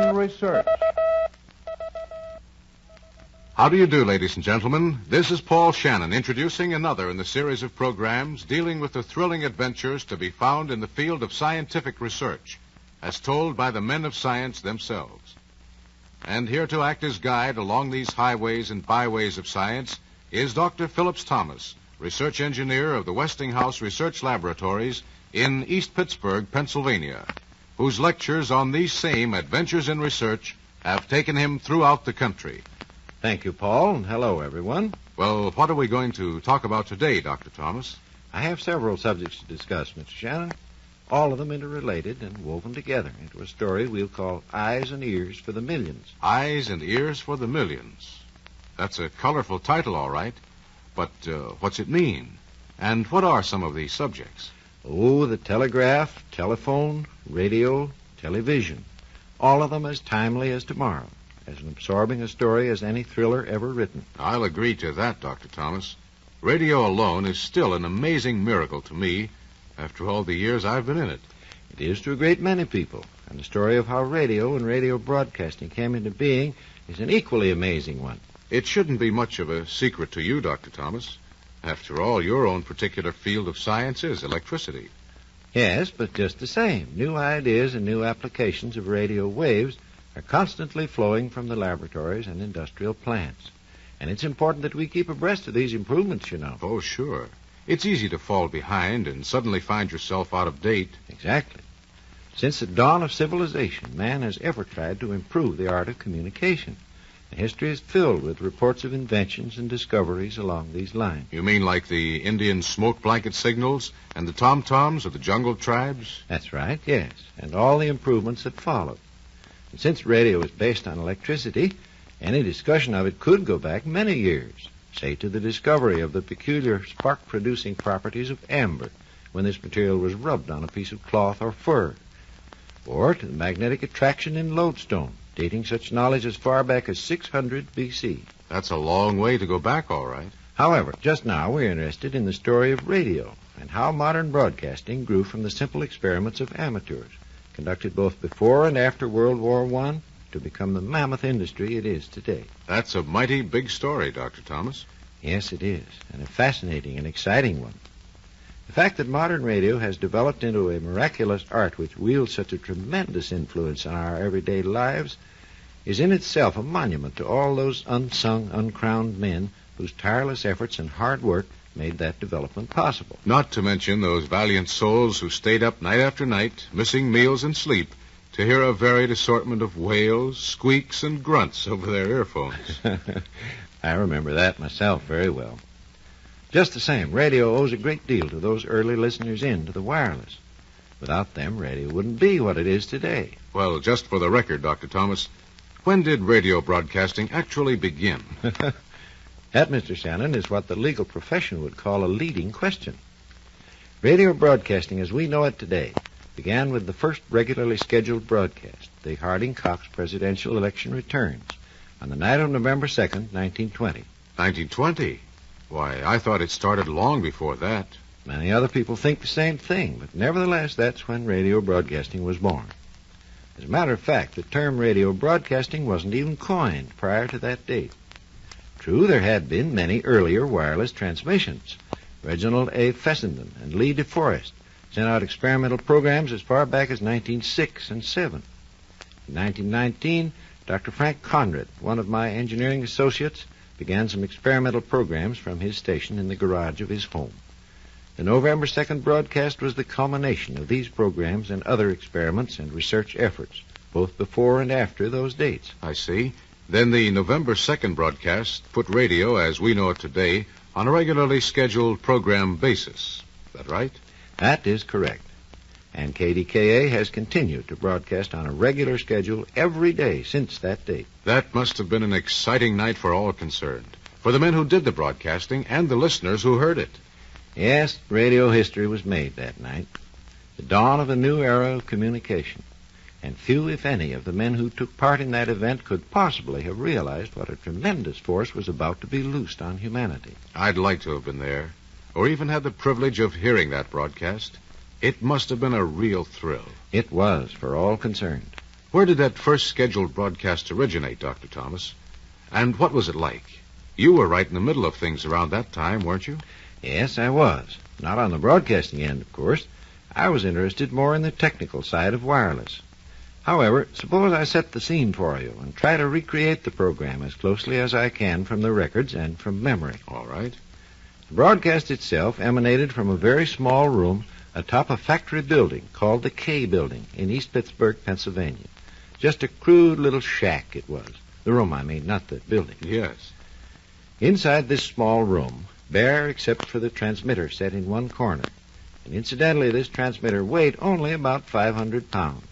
in Research. How do you do, ladies and gentlemen? This is Paul Shannon introducing another in the series of programs dealing with the thrilling adventures to be found in the field of scientific research, as told by the men of science themselves. And here to act as guide along these highways and byways of science is Dr. Phillips Thomas, research engineer of the Westinghouse Research Laboratories in East Pittsburgh, Pennsylvania, whose lectures on these same adventures in research have taken him throughout the country. Thank you, Paul, and hello, everyone. Well, what are we going to talk about today, Dr. Thomas? I have several subjects to discuss, Mr. Shannon, all of them interrelated and woven together into a story we'll call Eyes and Ears for the Millions. Eyes and Ears for the Millions. That's a colorful title, all right. But what's it mean? And what are some of these subjects? Oh, the telegraph, telephone, radio, television. All of them as timely as tomorrow. As absorbing a story as any thriller ever written. I'll agree to that, Dr. Thomas. Radio alone is still an amazing miracle to me after all the years I've been in it. It is to a great many people, and the story of how radio and radio broadcasting came into being is an equally amazing one. It shouldn't be much of a secret to you, Dr. Thomas. After all, your own particular field of science is electricity. Yes, but just the same, new ideas and new applications of radio waves are constantly flowing from the laboratories and industrial plants. And it's important that we keep abreast of these improvements, you know. Oh, sure. It's easy to fall behind and suddenly find yourself out of date. Exactly. Since the dawn of civilization, man has ever tried to improve the art of communication. And history is filled with reports of inventions and discoveries along these lines. You mean like the Indian smoke blanket signals and the tom-toms of the jungle tribes? That's right, yes. And all the improvements that followed. And since radio is based on electricity, any discussion of it could go back many years, say to the discovery of the peculiar spark-producing properties of amber when this material was rubbed on a piece of cloth or fur, or to the magnetic attraction in lodestone, dating such knowledge as far back as 600 B.C. That's a long way to go back, all right. However, just now we're interested in the story of radio and how modern broadcasting grew from the simple experiments of amateurs, conducted both before and after World War I, to become the mammoth industry it is today. That's a mighty big story, Dr. Thomas. Yes, it is, and a fascinating and exciting one. The fact that modern radio has developed into a miraculous art which wields such a tremendous influence on our everyday lives is in itself a monument to all those unsung, uncrowned men whose tireless efforts and hard work made that development possible. Not to mention those valiant souls who stayed up night after night, missing meals and sleep, to hear a varied assortment of wails, squeaks, and grunts over their earphones. I remember that myself very well. Just the same, radio owes a great deal to those early listeners in to the wireless. Without them, radio wouldn't be what it is today. Well, just for the record, Dr. Thomas, when did radio broadcasting actually begin? That, Mr. Shannon, is what the legal profession would call a leading question. Radio broadcasting as we know it today began with the first regularly scheduled broadcast, the Harding-Cox presidential election returns, on the night of November 2nd, 1920. 1920? Why, I thought it started long before that. Many other people think the same thing, but nevertheless, that's when radio broadcasting was born. As a matter of fact, the term radio broadcasting wasn't even coined prior to that date. True, there had been many earlier wireless transmissions. Reginald A. Fessenden and Lee DeForest sent out experimental programs as far back as 1906 and 7. In 1919, Dr. Frank Conrad, one of my engineering associates, began some experimental programs from his station in the garage of his home. The November 2nd broadcast was the culmination of these programs and other experiments and research efforts, both before and after those dates. I see. Then the November 2nd broadcast put radio, as we know it today, on a regularly scheduled program basis. Is that right? That is correct. And KDKA has continued to broadcast on a regular schedule every day since that date. That must have been an exciting night for all concerned, for the men who did the broadcasting and the listeners who heard it. Yes, radio history was made that night, the dawn of a new era of communication. And few, if any, of the men who took part in that event could possibly have realized what a tremendous force was about to be loosed on humanity. I'd like to have been there, or even had the privilege of hearing that broadcast. It must have been a real thrill. It was, for all concerned. Where did that first scheduled broadcast originate, Dr. Thomas? And what was it like? You were right in the middle of things around that time, weren't you? Yes, I was. Not on the broadcasting end, of course. I was interested more in the technical side of wireless. However, suppose I set the scene for you and try to recreate the program as closely as I can from the records and from memory. All right. The broadcast itself emanated from a very small room atop a factory building called the K Building in East Pittsburgh, Pennsylvania. Just a crude little shack it was. The room, I mean, not the building. Yes. Inside this small room, bare except for the transmitter set in one corner. And incidentally, this transmitter weighed only about 500 pounds.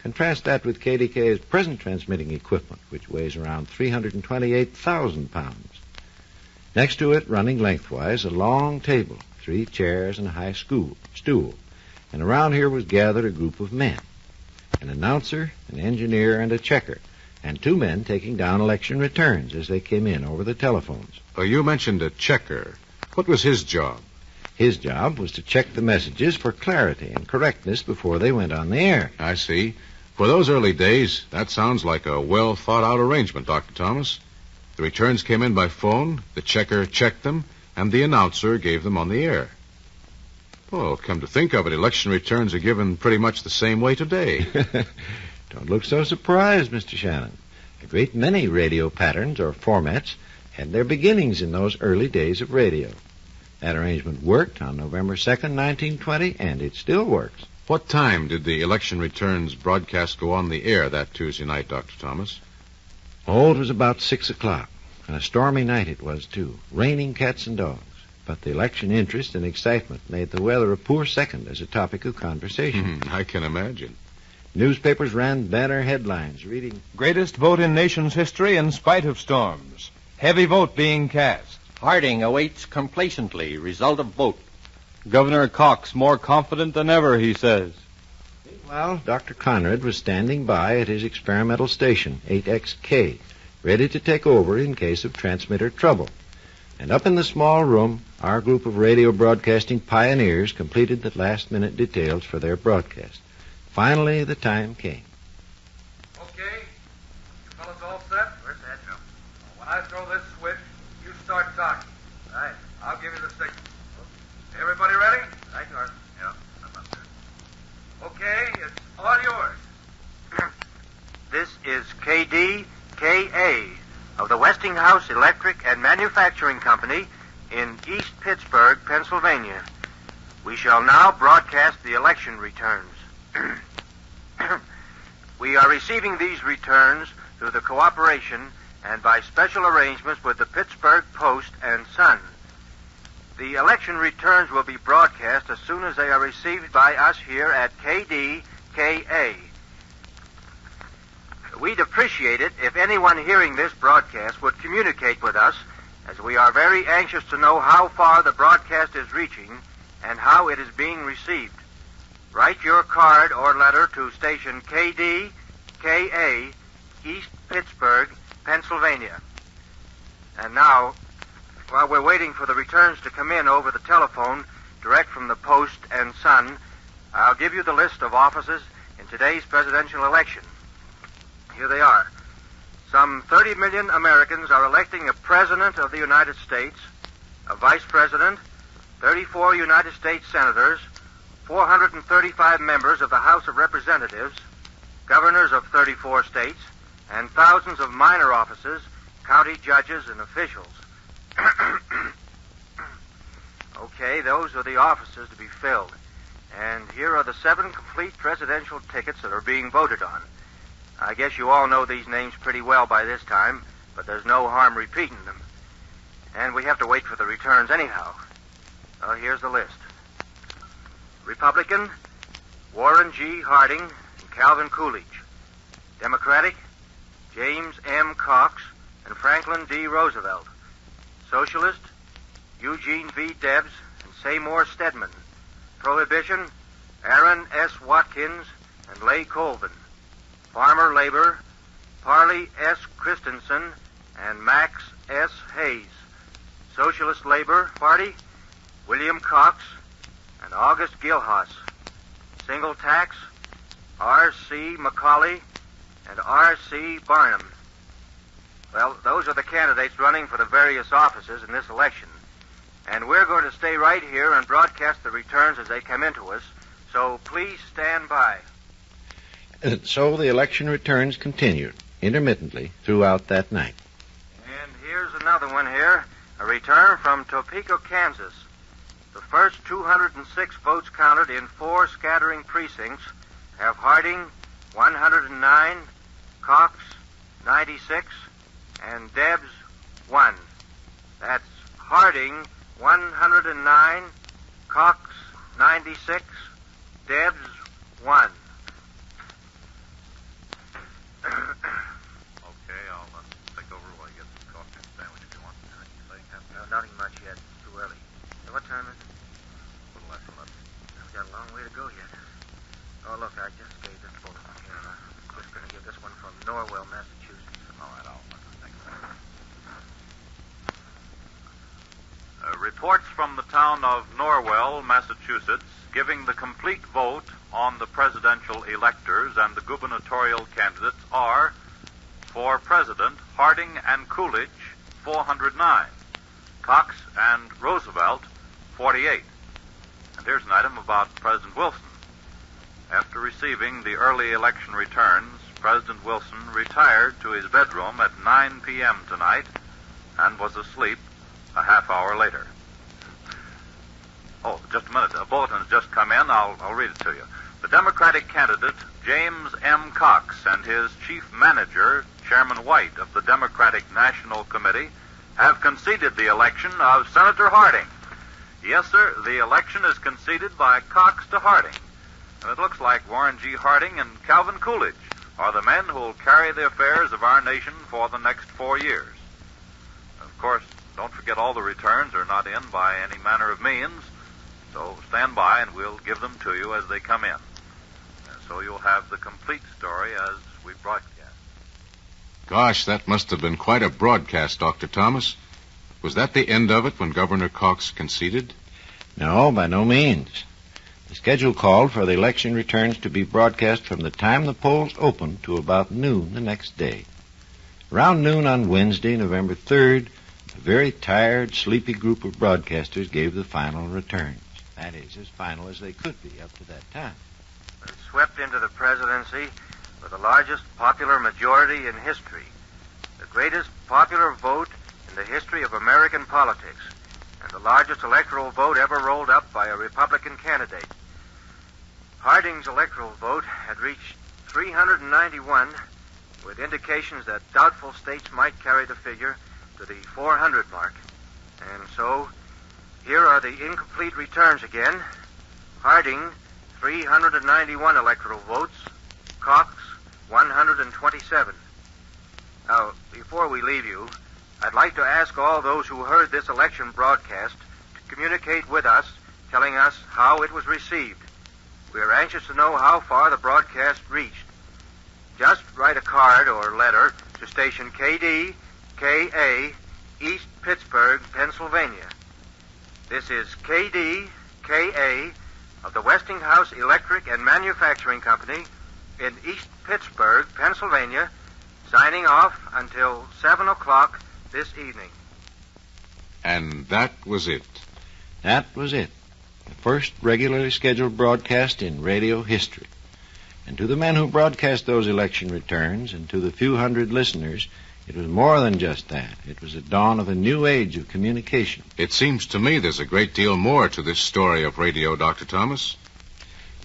Contrast that with KDK's present transmitting equipment, which weighs around 328,000 pounds. Next to it, running lengthwise, a long table, 3 chairs and a high stool. And around here was gathered a group of men. An announcer, an engineer, and a checker, and 2 men taking down election returns as they came in over the telephones. You mentioned a checker. What was his job? His job was to check the messages for clarity and correctness before they went on the air. I see. For those early days, that sounds like a well-thought-out arrangement, Dr. Thomas. The returns came in by phone, the checker checked them, and the announcer gave them on the air. Well, come to think of it, election returns are given pretty much the same way today. Don't look so surprised, Mr. Shannon. A great many radio patterns or formats had their beginnings in those early days of radio. That arrangement worked on November 2nd, 1920, and it still works. What time did the election returns broadcast go on the air that Tuesday night, Dr. Thomas? Oh, it was about 6 o'clock, and a stormy night it was, too, raining cats and dogs. But the election interest and excitement made the weather a poor second as a topic of conversation. I can imagine. Newspapers ran banner headlines reading, "Greatest vote in nation's history in spite of storms. Heavy vote being cast. Harding awaits complacently result of vote. Governor Cox more confident than ever, he says." Meanwhile, Dr. Conrad was standing by at his experimental station, 8XK, ready to take over in case of transmitter trouble. And up in the small room, our group of radio broadcasting pioneers completed the last-minute details for their broadcast. Finally, the time came. Okay. You fellas all set? Where's that? No. When I throw this switch, you start talking. Right. I'll give you the signal. Everybody ready? Right, Arthur. Yeah, I'm up there. Okay, it's all yours. This is KDKA of the Westinghouse Electric and Manufacturing Company in East Pittsburgh, Pennsylvania. We shall now broadcast the election returns. We are receiving these returns through the cooperation and by special arrangements with the Pittsburgh Post and Sun. The election returns will be broadcast as soon as they are received by us here at KDKA. We'd appreciate it if anyone hearing this broadcast would communicate with us, as we are very anxious to know how far the broadcast is reaching and how it is being received. Write your card or letter to station KDKA, East Pittsburgh, Pennsylvania. And now, while we're waiting for the returns to come in over the telephone, direct from the Post and Sun, I'll give you the list of offices in today's presidential election. Here they are. Some 30 million Americans are electing a president of the United States, a vice president, 34 United States senators, 435 members of the House of Representatives, governors of 34 states, and thousands of minor offices, county judges, and officials. Okay, those are the offices to be filled. And here are the 7 complete presidential tickets that are being voted on. I guess you all know these names pretty well by this time, but there's no harm repeating them. And we have to wait for the returns anyhow. Here's the list. Republican, Warren G. Harding and Calvin Coolidge. Democratic, James M. Cox and Franklin D. Roosevelt. Socialist, Eugene V. Debs and Seymour Stedman. Prohibition, Aaron S. Watkins and Leigh Colvin. Farmer Labor, Parley S. Christensen and Max S. Hayes. Socialist Labor Party, William Cox and August Gilhas. Single Tax, R.C. Macaulay and R.C. Barnum. Well, those are the candidates running for the various offices in this election. And we're going to stay right here and broadcast the returns as they come into us, so please stand by. So the election returns continued, intermittently, throughout that night. And here's another one here, a return from Topeka, Kansas. The first 206 votes counted in 4 scattering precincts have Harding, 109, Cox, 96, and Debs, 1. That's Harding, 109, Cox, 96, Debs, 1. Okay, I'll take over while you get some coffee and sandwich if you want. No, nothing much yet. It's too early. So what time is it? A little less than 11. We've got a long way to go yet. Oh, look, I just gave this bulletin here. I'm just going to give this one from Norwell, Massachusetts. All right, thanks. Reports from the town of Norwell, Massachusetts, giving the complete vote on the presidential electors and the gubernatorial candidates are, for President, Harding and Coolidge, 409. Cox and Roosevelt, 48. And here's an item about President Wilson. After receiving the early election returns, President Wilson retired to his bedroom at 9 p.m. tonight and was asleep a half hour later. Oh, just a minute. A bulletin has just come in. I'll read it to you. The Democratic candidate, James M. Cox, and his chief manager, Chairman White of the Democratic National Committee, have conceded the election of Senator Harding. Yes, sir, the election is conceded by Cox to Harding. And it looks like Warren G. Harding and Calvin Coolidge are the men who will carry the affairs of our nation for the next 4 years. Of course, don't forget all the returns are not in by any manner of means, so stand by and we'll give them to you as they come in. And so you'll have the complete story as we broadcast. Gosh, that must have been quite a broadcast, Dr. Thomas. Was that the end of it when Governor Cox conceded? No, by no means. The schedule called for the election returns to be broadcast from the time the polls opened to about noon the next day. Around noon on Wednesday, November 3rd, a very tired, sleepy group of broadcasters gave the final returns. That is, as final as they could be up to that time. It swept into the presidency with the largest popular majority in history, the greatest popular vote in the history of American politics, and the largest electoral vote ever rolled up by a Republican candidate. Harding's electoral vote had reached 391, with indications that doubtful states might carry the figure to the 400 mark. And so, here are the incomplete returns again. Harding, 391 electoral votes. Cox, 127. Now, before we leave you, I'd like to ask all those who heard this election broadcast to communicate with us, telling us how it was received. We are anxious to know how far the broadcast reached. Just write a card or letter to station KD-KA, East Pittsburgh, Pennsylvania. This is KD-KA of the Westinghouse Electric and Manufacturing Company in East Pittsburgh, Pennsylvania, signing off until 7 o'clock this evening. And that was it. That was it. The first regularly scheduled broadcast in radio history. And to the men who broadcast those election returns and to the few hundred listeners, it was more than just that. It was the dawn of a new age of communication. It seems to me there's a great deal more to this story of radio, Dr. Thomas.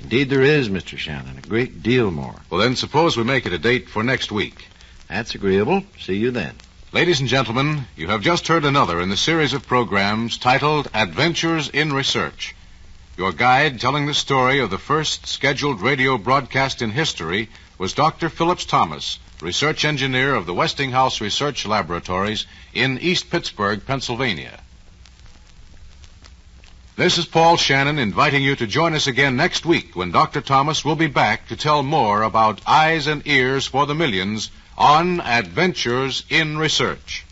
Indeed there is, Mr. Shannon, a great deal more. Well, then suppose we make it a date for next week. That's agreeable. See you then. Ladies and gentlemen, you have just heard another in the series of programs titled Adventures in Research. Your guide telling the story of the first scheduled radio broadcast in history was Dr. Phillips Thomas, research engineer of the Westinghouse Research Laboratories in East Pittsburgh, Pennsylvania. This is Paul Shannon inviting you to join us again next week when Dr. Thomas will be back to tell more about eyes and ears for the millions on Adventures in Research.